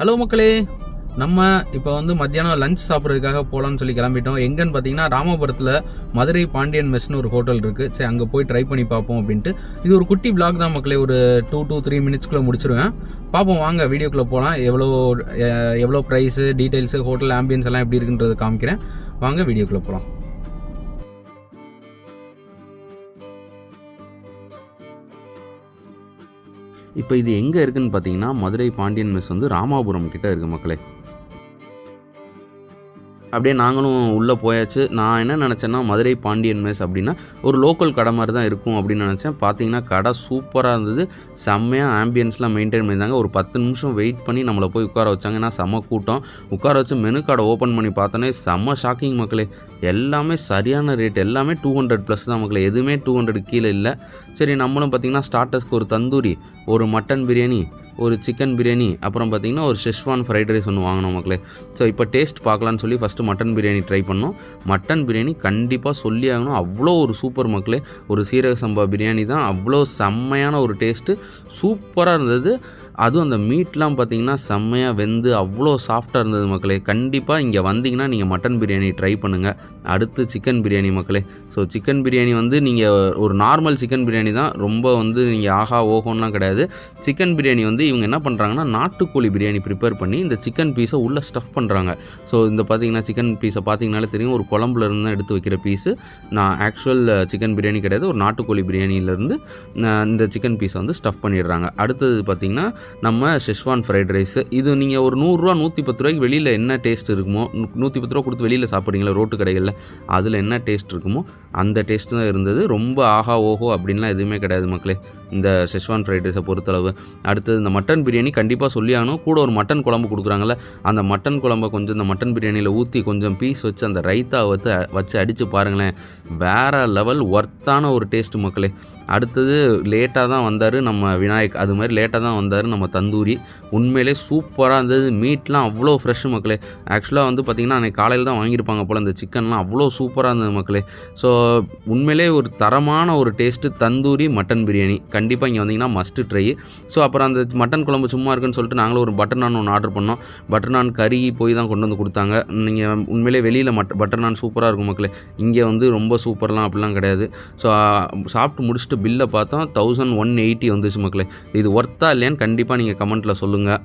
Hello மக்களே, நம்ம இப்போ வந்து மத்தியானம் லஞ்ச் சாப்பிட்றதுக்காக போகலான்னு சொல்லி கிளம்பிட்டோம். எங்கன்னு பார்த்தீங்கன்னா ராமபுரத்தில் மதுரை பாண்டியன் மெஸ்னு ஒரு ஹோட்டல் இருக்குது. சரி, அங்கே போய் ட்ரை பண்ணி பார்ப்போம் அப்படின்ட்டு. இது ஒரு குட்டி பிளாக் தான் மக்களே, ஒரு 2 to 3 மினிட்ஸ்க்குள்ளே முடிச்சிருவேன். பார்ப்போம், வாங்க வீடியோக்குள்ளே போகலாம். எவ்வளோ ப்ரைஸு, டீட்டெயில்ஸு, ஹோட்டல் ஆம்பியன்ஸ் எல்லாம் எப்படி இருக்குன்றது காமிக்கிறேன். வாங்க வீடியோக்குள்ளே போகலாம். இப்போ இது எங்கே இருக்குதுன்னு பார்த்தீங்கன்னா மதுரை பாண்டியன் மெஸ் வந்து ராமாபுரம் கிட்டே இருக்குது மக்களே. அப்படியே நாங்களும் உள்ளே போயாச்சு. நான் என்ன நினச்சேன்னா மதுரை பாண்டியன் மெஸ் அப்படின்னா ஒரு லோக்கல் கடை மாதிரி தான் இருக்கும் அப்படின்னு நினச்சேன். பார்த்தீங்கன்னா கடை சூப்பராக இருந்தது. செம்மையாக ஆம்பியன்ஸ்லாம் மெயின்டைன் பண்ணியிருந்தாங்க. ஒரு 10 நிமிஷம் வெயிட் பண்ணி நம்மளை போய் உட்கார வச்சாங்க. ஏன்னா செம்ம கூட்டம். உட்கார வச்சு மெனு கார்டை ஓப்பன் பண்ணி பார்த்தோன்னே செம்ம ஷாக்கிங் மக்களே. எல்லாமே சரியான ரேட், எல்லாமே 200+ தான் மக்களே. எதுவுமே 200 கீழே இல்லை. சரி, நம்மளும் பார்த்திங்கன்னா ஸ்டார்டர்ஸ்க்கு ஒரு தந்தூரி, ஒரு மட்டன் பிரியாணி, ஒரு சிக்கன் பிரியாணி, அப்புறம் பார்த்திங்கன்னா ஒரு ஷெஷ்வான் ஃப்ரைட் ரைஸ் ஒன்று வாங்கினோம் மக்களே. ஸோ இப்போ டேஸ்ட் பார்க்கலான்னு சொல்லி ஃபஸ்ட்டு மட்டன் பிரியாணி ட்ரை பண்ணோம். மட்டன் பிரியாணி கண்டிப்பாக சொல்லி ஆகணும், அவ்வளோ ஒரு சூப்பர் மக்களே. ஒரு சீரக சம்பா பிரியாணி தான், அவ்வளோ செம்மையான ஒரு டேஸ்ட்டு, சூப்பராக இருந்தது. அதுவும் அந்த மீட்லாம் பார்த்திங்கன்னா செம்மையாக வெந்து அவ்வளோ சாஃப்டாக இருந்தது மக்களே. கண்டிப்பாக இங்கே வந்தீங்கன்னா நீங்கள் மட்டன் பிரியாணி ட்ரை பண்ணுங்கள். அடுத்து சிக்கன் பிரியாணி மக்களே. ஸோ சிக்கன் பிரியாணி வந்து நீங்கள் ஒரு நார்மல் சிக்கன் பிரியாணி தான், ரொம்ப வந்து நீங்கள் ஆஹா ஓஹோன்லாம் கிடையாது. சிக்கன் பிரியாணி வந்து இவங்க என்ன பண்ணுறாங்கன்னா நாட்டுக்கோழி பிரியாணி ப்ரிப்பேர் பண்ணி இந்த சிக்கன் பீஸை உள்ளே ஸ்டஃப் பண்ணுறாங்க. ஸோ இந்த பார்த்திங்கன்னா சிக்கன் பீஸை பார்த்தீங்கனாலே தெரியும், ஒரு குழம்புலேருந்து தான் எடுத்து வைக்கிற பீஸு. நான் ஆக்சுவல் சிக்கன் பிரியாணி கிடையாது, ஒரு நாட்டுக்கோழி பிரியாணியிலேருந்து இந்த சிக்கன் பீஸை வந்து ஸ்டஃப் பண்ணிடுறாங்க. அடுத்தது பார்த்திங்கன்னா நம்ம ஷெஷ்வான் ஃப்ரைட் ரைஸு. இது நீங்கள் ஒரு 100 ரூபா 110 ரூபாய்க்கு வெளியில் என்ன டேஸ்ட் இருக்குமோ, 110 ரூபா கொடுத்து வெளியில் சாப்பிட்றீங்களா ரோட்டு கடைகளில், அதில் என்ன டேஸ்ட் இருக்குமோ அந்த டேஸ்ட்டு தான் இருந்தது. ரொம்ப ஆஹா ஓஹோ அப்படின்லாம் எதுவுமே கிடையாது மக்களே இந்த ஷெஷ்வான் ஃப்ரைட் ரைஸை பொறுத்தளவு. அடுத்தது இந்த மட்டன் பிரியாணி கண்டிப்பாக சொல்லி ஆகணும். கூட ஒரு மட்டன் குழம்பு கொடுக்குறாங்கல்ல, அந்த மட்டன் குழம்பை கொஞ்சம் இந்த மட்டன் பிரியாணியில் ஊற்றி கொஞ்சம் பீஸ் வச்சு அந்த ரைத்தா வச்சு அடித்து பாருங்களேன், வேறு லெவல் ஒர்த்தான ஒரு டேஸ்ட்டு மக்களே. அடுத்தது லேட்டாக தான் வந்தார் நம்ம விநாயக், அது மாதிரி லேட்டாக தான் வந்தார் நம்ம தந்தூரி. உண்மையிலே சூப்பராக இருந்தது. மீட்லாம் அவ்வளோ ஃப்ரெஷ்ஷு மக்களே. ஆக்சுவலாக வந்து பார்த்திங்கன்னா அன்றைக்கி காலையில் தான் வாங்கியிருப்பாங்க போல் இந்த சிக்கன்லாம், அவ்வளோ சூப்பராக இருந்தது மக்களே. ஸோ உண்மையிலே ஒரு தரமான ஒரு டேஸ்ட்டு தந்தூரி மட்டன் பிரியாணி. கண்டிப்பாக இங்கே வந்தீங்கன்னா மஸ்ட்டு ட்ரை. ஸோ அப்புறம் அந்த மட்டன் குழம்பு சும்மா இருக்குன்னு சொல்லிட்டு நாங்களும் ஒரு பட்டர் நான் ஒன்று ஆர்டர் பண்ணோம். பட்டர் நான் கருகி போய் தான் கொண்டு வந்து கொடுத்தாங்க. நீங்கள் உண்மையிலே வெளியில் பட்டர் நான் சூப்பராக இருக்கும் மக்களே, இங்கே வந்து ரொம்ப சூப்பர்லாம் அப்படிலாம் கிடையாது. ஸோ சாப்பிட்டு முடிச்சுட்டு பில்லை பார்த்தோம் 1180 வந்துச்சு மக்களே. இது ஒர்த்தா இல்லையான்னு கண்டிப்பாக நீங்கள் கமெண்ட்டில் சொல்லுங்கள்.